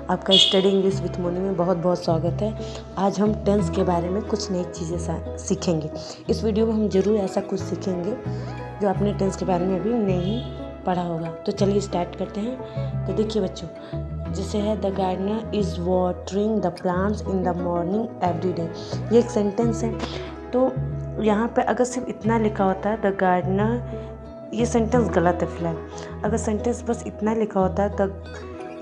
आपका study English with Moni में बहुत बहुत स्वागत है। आज हम टेंस के बारे में कुछ नई चीज़ें सीखेंगे। इस वीडियो में हम ज़रूर ऐसा कुछ सीखेंगे जो आपने टेंस के बारे में अभी नहीं पढ़ा होगा। तो चलिए स्टार्ट करते हैं। तो देखिए बच्चों, जैसे है the gardener is watering the plants in the morning every day. ये एक सेंटेंस है। तो यहाँ पे अगर सिर्फ इतना लिखा होता है द गार्डनर, ये सेंटेंस गलत है फिलहाल। अगर सेंटेंस बस इतना लिखा होता है तो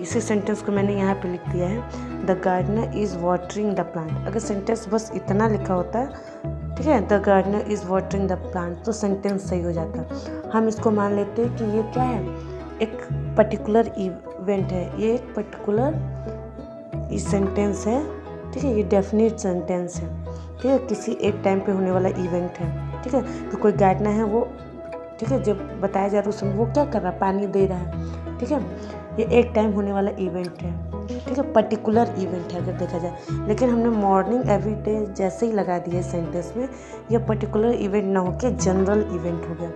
इसी सेंटेंस को मैंने यहाँ पे लिख दिया है the gardener is watering the plant. अगर सेंटेंस बस इतना लिखा होता है, ठीक है, the gardener is watering the plant, तो सेंटेंस सही हो जाता। हम इसको मान लेते हैं कि ये क्या है, एक पर्टिकुलर इवेंट है, ये एक पर्टिकुलर सेंटेंस है, ठीक है, ये डेफिनेट सेंटेंस है, ठीक है, किसी एक टाइम पे होने वाला इवेंट है, ठीक है। तो कोई गार्डनर है वो, ठीक है, जब बताया जा रहा है उस समय वो क्या कर रहा है, पानी दे रहा है, ठीक है। ये एक टाइम होने वाला इवेंट है, ठीक है, पर्टिकुलर इवेंट है अगर देखा जाए। लेकिन हमने मॉर्निंग एवरी डे जैसे ही लगा दिया सेंटेंस में, यह पर्टिकुलर इवेंट ना होकर जनरल इवेंट हो गया।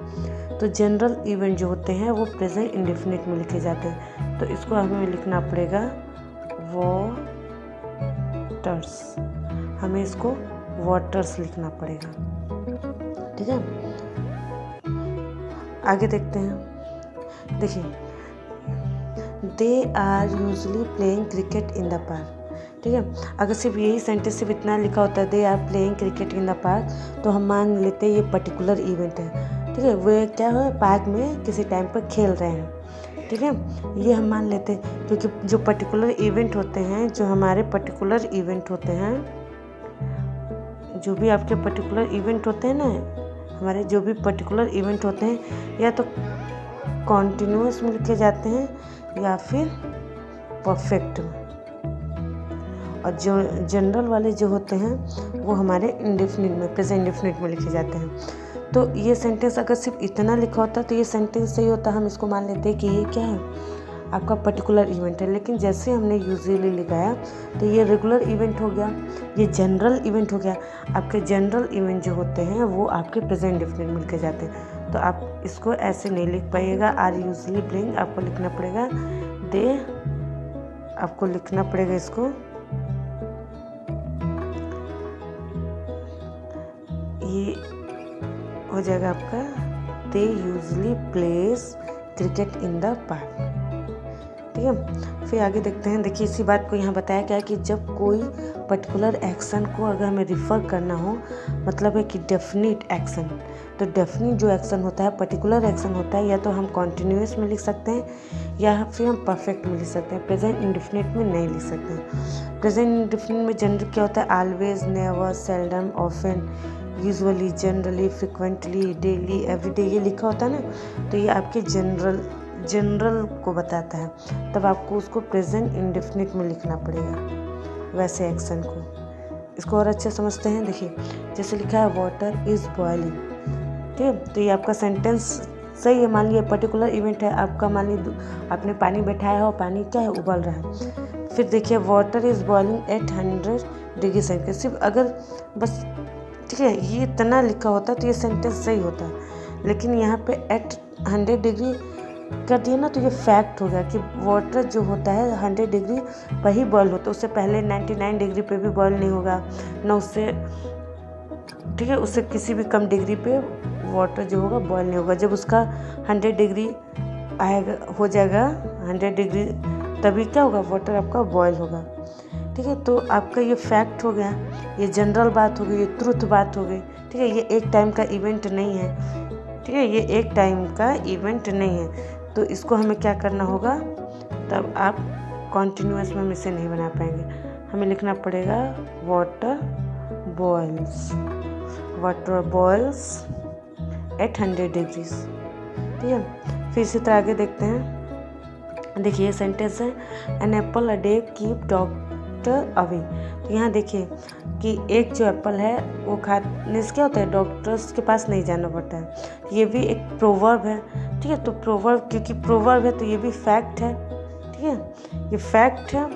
तो जनरल इवेंट जो होते हैं वो प्रेजेंट इंडेफिनिट में लिखे जाते हैं। तो इसको हमें लिखना पड़ेगा वाटर्स, हमें इसको वाटर्स लिखना पड़ेगा, ठीक है। आगे देखते हैं। देखिए, they are usually playing cricket in the park, ठीक है। अगर सिर्फ यही सेंटेंस सिर्फ इतना लिखा होता है they are playing cricket in the park, तो हम मान लेते हैं ये पर्टिकुलर इवेंट है, ठीक है, वे क्या है पार्क में किसी टाइम पर खेल रहे हैं, ठीक है, ये हम मान लेते हैं। क्योंकि जो पर्टिकुलर इवेंट होते हैं, जो हमारे पर्टिकुलर इवेंट होते हैं, जो भी आपके पर्टिकुलर इवेंट होते हैं ना, हमारे जो भी पर्टिकुलर इवेंट होते हैं या तो कॉन्टिन्यूअस में लिखे जाते हैं या फिर परफेक्ट में, और जो जनरल वाले जो होते हैं वो हमारे इंडेफिनिट में, प्रेजेंट इंडेफिनिट में लिखे जाते हैं। तो ये सेंटेंस अगर सिर्फ इतना लिखा होता तो ये सेंटेंस सही होता, हम इसको मान लेते हैं कि ये क्या है, आपका पर्टिकुलर इवेंट है। लेकिन जैसे हमने यूजुअली लिखाया तो ये रेगुलर इवेंट हो गया, ये जनरल इवेंट हो गया। आपके जनरल इवेंट जो होते हैं वो आपके प्रेजेंट इंडेफिनिट में लिखे जाते हैं। तो आप इसको ऐसे नहीं लिख पाइएगा आर यूजली ब्रिंग, आपको लिखना पड़ेगा दे, आपको लिखना पड़ेगा इसको ये हो जाएगा आपका they usually place cricket in the park, ठीक है। फिर आगे देखते हैं। देखिए, इसी बात को यहाँ बताया गया है कि जब कोई पर्टिकुलर एक्शन को अगर हमें रिफ़र करना हो, मतलब है कि डेफिनिट एक्शन, तो डेफिनिट जो एक्शन होता है, पर्टिकुलर एक्शन होता है, या तो हम कॉन्टिन्यूअस में लिख सकते हैं या फिर हम परफेक्ट में लिख सकते हैं, प्रेजेंट इंडेफिनिट में नहीं लिख सकते हैं। प्रेजेंट इंडेफिनिट में जनरल क्या होता है, always, never, seldom, often, usually, generally, frequently, daily, everyday, ये लिखा होता है ना। तो ये आपके जनरल को बताता है, तब आपको उसको प्रेजेंट इंडेफिनिट में लिखना पड़ेगा वैसे एक्शन को। इसको और अच्छे समझते हैं। देखिए, जैसे लिखा है वाटर इज़ बॉइलिंग, ठीक है, तो ये आपका सेंटेंस सही है। मान लीजिए पर्टिकुलर इवेंट है आपका, मान लीजिए आपने पानी बैठाया हो, पानी क्या है, उबल रहा है। फिर देखिए water is boiling at 100 degree Celsius, सिर्फ अगर बस, ठीक है, ये इतना लिखा होता तो ये सेंटेंस सही होता है। लेकिन यहाँ पे एट 100 डिग्री कर दिया ना, तो ये फैक्ट हो गया कि वाटर जो होता है 100 डिग्री पर ही बॉयल होता है, उससे पहले 99 डिग्री पे भी बॉयल नहीं होगा ना, उससे, ठीक है, उससे किसी भी कम डिग्री पे वाटर जो होगा बॉयल नहीं होगा। जब उसका 100 डिग्री आएगा, हो जाएगा 100 डिग्री, तभी क्या होगा, वाटर आपका बॉयल होगा, ठीक है। तो आपका ये फैक्ट हो गया, ये जनरल बात हो गई, ये ट्रुथ बात हो गई, ठीक है। ये एक टाइम का इवेंट नहीं है, ठीक है, ये एक टाइम का इवेंट नहीं है। तो इसको हमें क्या करना होगा, तब आप कॉन्टिन्यूअस में हम इसे नहीं बना पाएंगे, हमें लिखना पड़ेगा वाटर बॉयल्स एट 100 डिग्रीज, ठीक है। फिर इसी तरह आगे देखते हैं। देखिए, ये सेंटेंस है an apple a day keep doctor away. तो यहाँ देखिए कि एक जो एप्पल है वो खाने से क्या होता है, डॉक्टर्स के पास नहीं जाना पड़ता है। ये भी एक प्रोवर्ब है, ठीक है। तो प्रोवर्ब, क्योंकि प्रोवर्ब है तो ये भी फैक्ट है, ठीक है, ये फैक्ट है।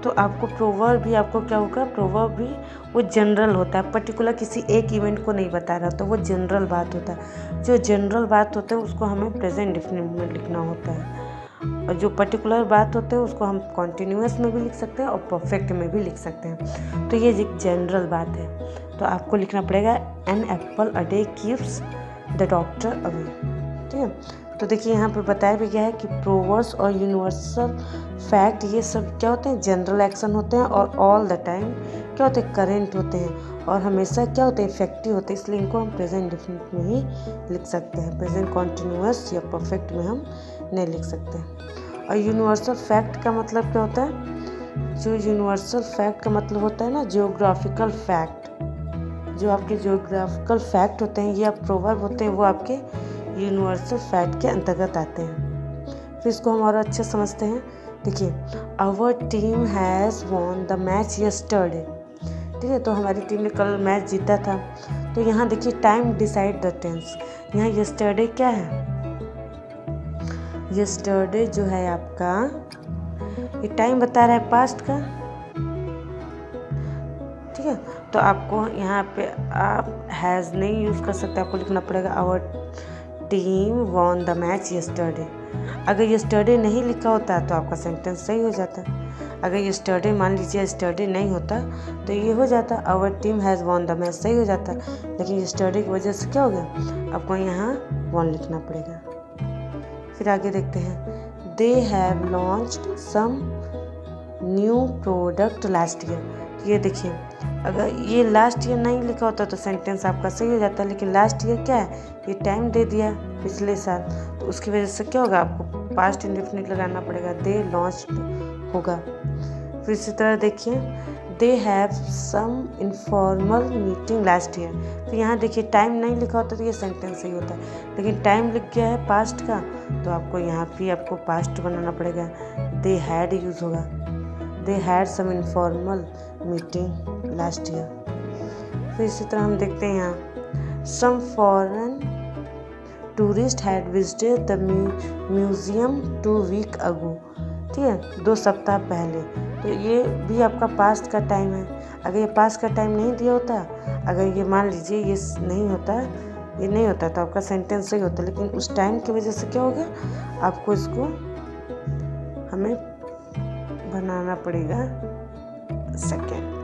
तो आपको प्रोवर्ब भी, आपको क्या होगा, प्रोवर्ब भी वो जनरल होता है, पर्टिकुलर किसी एक इवेंट को नहीं बता रहा, तो वो जनरल बात होता है। जो जनरल बात होता है उसको हमें प्रेजेंट इंडेफिनिट में लिखना होता है। और जो पर्टिकुलर बात होते हैं उसको हम कॉन्टिन्यूअस में भी लिख सकते हैं और परफेक्ट में भी लिख सकते हैं। तो ये एक जनरल बात है। तो आपको लिखना पड़ेगा an apple a day keeps the doctor away. ठीक है, तो देखिए यहाँ पर बताया भी गया है कि प्रोवर्ब्स और यूनिवर्सल फैक्ट ये सब क्या होते हैं, जनरल एक्शन होते हैं और ऑल द टाइम क्या होते हैं, करेंट होते हैं और हमेशा क्या होते हैं, इफेक्टिव होते हैं। इसलिए इनको हम प्रेजेंट डिफिनिट में ही लिख सकते हैं, प्रेजेंट कॉन्टिन्यूअस या परफेक्ट में हम नहीं लिख सकते हैं। और यूनिवर्सल फैक्ट का मतलब क्या होता है, जो यूनिवर्सल फैक्ट का मतलब होता है ना, जियोग्राफिकल फैक्ट, जो आपके जियोग्राफिकल फैक्ट होते हैं या प्रोवर्ब होते हैं वो आपके यूनिवर्सल फैक्ट के अंतर्गत आते हैं। फिर इसको हम और अच्छे समझते हैं। देखिए, our team has won the match yesterday. ठीक है, तो हमारी टीम ने कल मैच जीता था। तो यहाँ देखिए टाइम डिसाइड द टेंस, यहाँ यस्टरडे क्या है, यस्टरडे जो है आपका ये टाइम बता रहा है पास्ट का। ठीक है, तो आपको यहाँ पे आप हैज़ नहीं यूज़ कर सकते, आपको लिखना पड़ेगा our team won the match yesterday. अगर यस्टरडे नहीं लिखा होता तो आपका सेंटेंस सही हो जाता। अगर यस्टरडे मान लीजिए यस्टरडे नहीं होता तो ये हो जाता our team has won the match, सही हो जाता। लेकिन यस्टरडे की वजह से क्या हो गया, आपको यहाँ वॉन लिखना पड़ेगा। फिर आगे देखते हैं, they have launched some new product last year. ये देखिए, अगर ये लास्ट ईयर नहीं लिखा होता तो सेंटेंस आपका सही हो जाता, लेकिन लास्ट ईयर क्या है, ये टाइम दे दिया पिछले साल, तो उसकी वजह से क्या होगा, आपको पास्ट इंडेफिनिट लगाना पड़ेगा, दे लॉन्च्ड होगा। फिर इसी तरह देखिए, they have some informal meeting last year. तो यहाँ देखिए टाइम नहीं लिखा होता तो ये सेंटेंस सही होता है, लेकिन टाइम लिख गया है पास्ट का तो आपको यहाँ भी आपको पास्ट बनाना पड़ेगा, दे हैड यूज़ होगा, they had some informal meeting last year. फिर इसी तरह हम देखते हैं यहाँ, some foreign tourist had visited the museum 2 week ago. ठीक है, 2 सप्ताह पहले। तो ये भी आपका पास्ट का टाइम है। अगर ये पास्ट का टाइम नहीं दिया होता, अगर ये मान लीजिए ये नहीं होता, ये नहीं होता तो आपका सेंटेंस सही होता, लेकिन उस टाइम की वजह से क्या होगा, आपको इसको हमें बनाना पड़ेगा सेकेंड,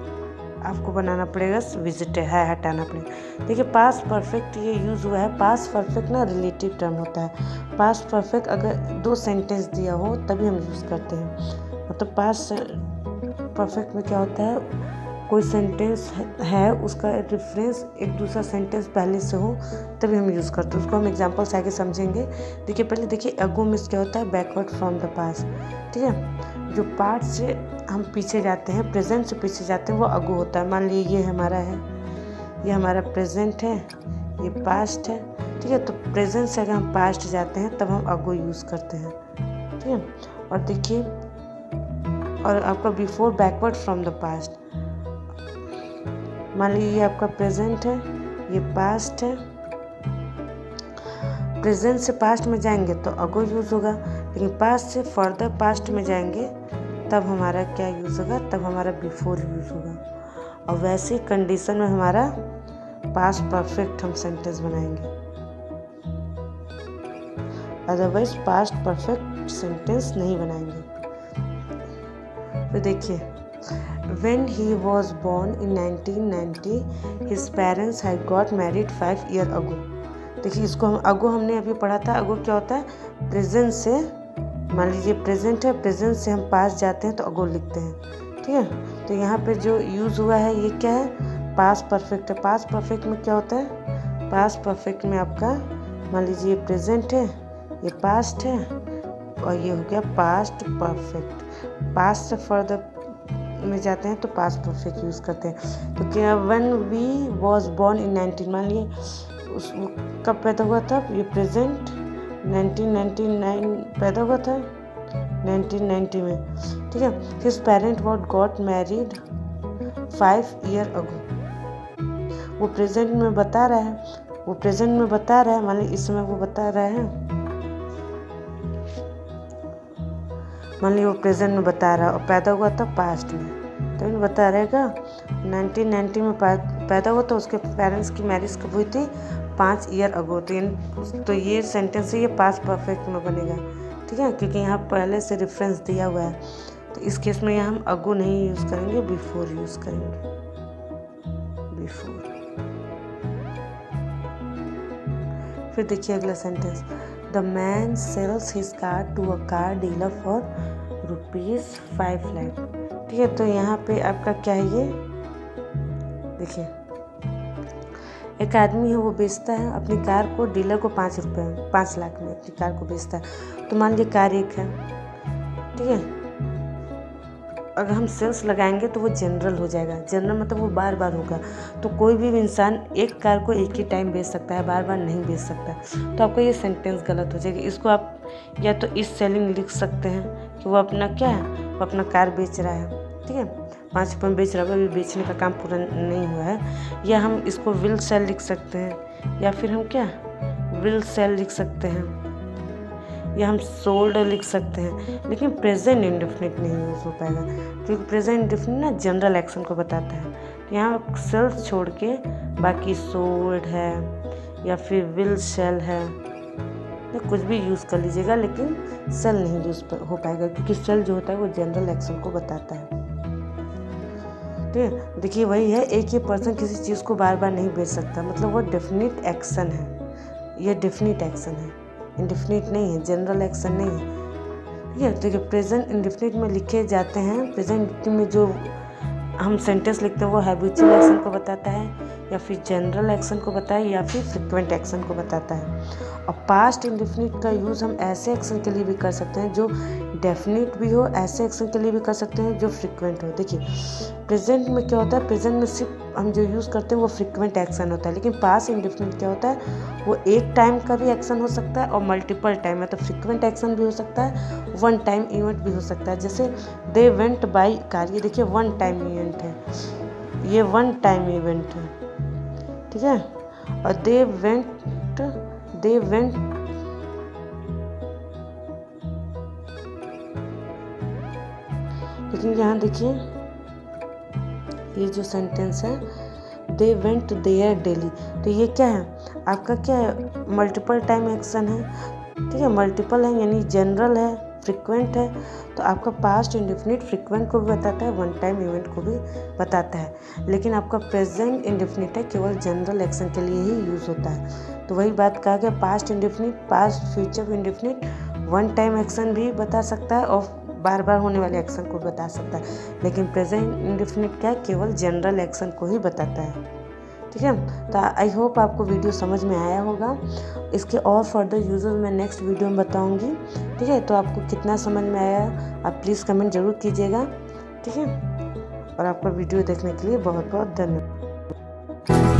आपको बनाना पड़ेगा विजिट है हटाना पड़ेगा। देखिए पास्ट परफेक्ट ये यूज़ हुआ है। पास्ट परफेक्ट ना रिलेटिव टर्म होता है। पास्ट परफेक्ट अगर 2 सेंटेंस दिया हो तभी हम यूज़ करते हैं। मतलब पास्ट परफेक्ट में क्या होता है, कोई सेंटेंस है उसका रेफरेंस एक दूसरा सेंटेंस पहले से हो तभी हम यूज़ करते हैं। उसको हम एग्जांपल से आगे समझेंगे। देखिए पहले देखिए, अगो मीन्स क्या होता है, बैकवर्ड फ्रॉम द पास्ट। ठीक है, जो पास्ट से हम पीछे जाते हैं, प्रेजेंट से पीछे जाते हैं, वो अगो होता है। मान लीजिए ये हमारा है, ये हमारा प्रेजेंट है, ये पास्ट है। ठीक है, तो प्रेजेंट से अगर हम पास्ट जाते हैं तब हम अगो यूज़ करते हैं। ठीक है, और देखिए, और आपका before backward from the past, मान लीजिए ये आपका प्रेजेंट है, ये पास्ट है। प्रेजेंट से पास्ट में जाएंगे तो अगो यूज़ होगा, लेकिन पास्ट से फर्दर पास्ट में जाएंगे तब हमारा क्या यूज़ होगा, तब हमारा बिफोर यूज़ होगा। और वैसे कंडीशन में हमारा पास्ट परफेक्ट हम सेंटेंस बनाएंगे, अदरवाइज पास्ट परफेक्ट सेंटेंस नहीं बनाएंगे। तो देखिए, when he was born in 1990 his parents had got married 5 years ago। देखिए इसको हम अगो हमने अभी पढ़ा था। अगो क्या होता है, प्रेजेंट से, मान लीजिए प्रेजेंट है, प्रेजेंट से हम पास्ट जाते हैं तो अगो लिखते हैं। ठीक है, तो यहाँ पे जो यूज़ हुआ है ये क्या है, पास्ट परफेक्ट है। पास्ट परफेक्ट में क्या होता है, पास्ट परफेक्ट में आपका मान लीजिए ये प्रेजेंट है, ये पास्ट है और ये हो गया पास्ट परफेक्ट। पास्ट से फर्दर में जाते हैं तो पास्ट परफेक्ट यूज़ करते हैं। तो क्या when we was born in 19, मान लिए उस कब पैदा हुआ था, ये प्रेजेंट 1999 पैदा हुआ था 1990 में। ठीक है, his parent what got married 5 years अगो। वो प्रेजेंट में बता रहा है, वो प्रेजेंट में बता रहा है, मान लीजिए इस समय वो बता रहा है, मान लीजिए वो प्रेजेंट में बता रहा है और पैदा हुआ था पास्ट में, तो इन्हें बता रहेगा 1990 में पैदा हुआ था, उसके पेरेंट्स की मैरिज कब हुई थी, 5 years अगो। तो ये सेंटेंस है, ये पास्ट परफेक्ट में बनेगा। ठीक है, क्योंकि यहाँ पहले से रेफरेंस दिया हुआ है। तो इस केस में यहाँ हम अगो नहीं यूज़ करेंगे, बिफोर यूज़ करेंगे, बिफोर। फिर देखिए अगला sentence, the man sells his car to a car dealer for ₹5 lakh. ठीक है, तो यहाँ पे आपका क्या है, ये देखिए एक आदमी है, वो बेचता है अपनी कार को डीलर को 5 लाख में अपनी कार को बेचता है। तो मान लीजिए कार एक है, ठीक है, अगर हम सेल्स लगाएंगे तो वो जनरल हो जाएगा। जनरल मतलब वो बार बार होगा। तो कोई भी इंसान एक कार को एक ही टाइम बेच सकता है, बार बार नहीं बेच सकता। तो आपका ये सेंटेंस गलत हो जाएगा। इसको आप या तो इस सेलिंग लिख सकते हैं कि वो अपना क्या है, वो अपना कार बेच रहा है, ठीक है, 5 रुपये में बेच रहा है, अभी बेचने का काम पूरा नहीं हुआ है। या हम इसको विल सेल लिख सकते हैं, या फिर हम क्या विल सेल लिख सकते हैं, या हम सोल्ड लिख सकते हैं। लेकिन प्रेजेंट इंडेफिनिट नहीं यूज़ हो पाएगा, क्योंकि प्रेजेंट इंडेफिनिट ना जनरल एक्शन को बताता है। तो यहाँ सेल्स छोड़ के बाकी सोल्ड है या फिर विल सेल है, तो कुछ भी यूज़ कर लीजिएगा, लेकिन सेल नहीं यूज़ हो पाएगा, क्योंकि सेल जो होता है वो जनरल एक्शन को बताता है। ठीक है, देखिए वही है, एक ही पर्सन किसी चीज़ को बार बार नहीं बेच सकता, मतलब वो डेफिनिट एक्शन है, ये डेफिनिट एक्शन है, इंडेफिनिट नहीं है, जनरल एक्शन नहीं है। ठीक है, देखिए प्रेजेंट इंडेफिनिट में लिखे जाते हैं, प्रेजेंट इंडेफिनिट में जो हम सेंटेंस लिखते हैं वो हैबिचुअल एक्शन को बताता है, या फिर जनरल एक्शन को बताता है, या फिर फ्रिक्वेंट एक्शन को बताता है। और पास्ट इंडेफिनिट का यूज़ हम ऐसे एक्शन के लिए भी कर सकते हैं जो डेफिनिट भी हो, ऐसे एक्शन के लिए भी कर सकते हैं जो फ्रिक्वेंट हो। देखिए प्रेजेंट में क्या होता है, प्रेजेंट में सिर्फ हम जो यूज़ करते हैं वो फ्रिक्वेंट एक्शन होता है, लेकिन पास्ट इंडेफिनिट क्या होता है, वो एक टाइम का भी एक्शन हो सकता है और मल्टीपल टाइम, मतलब फ्रिक्वेंट एक्शन भी हो सकता है, वन टाइम इवेंट भी हो सकता है। जैसे दे वेंट बाई कार, ये देखिए वन टाइम इवेंट है, ये वन टाइम इवेंट है, ठीक है। और दे वेंट, लेकिन यहाँ देखिए ये जो सेंटेंस है, दे वेंट देयर डेली, तो ये क्या है आपका, क्या है, मल्टीपल टाइम एक्शन है, ठीक है, मल्टीपल है यानी जनरल है, फ्रिक्वेंट है। तो आपका पास्ट इंडेफिनिट फ्रिक्वेंट को भी बताता है, वन टाइम इवेंट को भी बताता है, लेकिन आपका प्रेजेंट इंडेफिनिट है केवल जनरल एक्शन के लिए ही यूज़ होता है। तो वही बात कहा गया, past indefinite, past future indefinite one time action भी बता सकता है और बार बार होने वाले एक्शन को बता सकता है, लेकिन प्रेजेंट इंडेफिनिट क्या है, केवल जनरल एक्शन को ही बताता है। ठीक है, तो आई होप आपको वीडियो समझ में आया होगा। इसके और फर्दर यूजेस मैं नेक्स्ट वीडियो में बताऊंगी। ठीक है, तो आपको कितना समझ में आया आप प्लीज़ कमेंट ज़रूर कीजिएगा। ठीक है, और आपका वीडियो देखने के लिए बहुत बहुत धन्यवाद।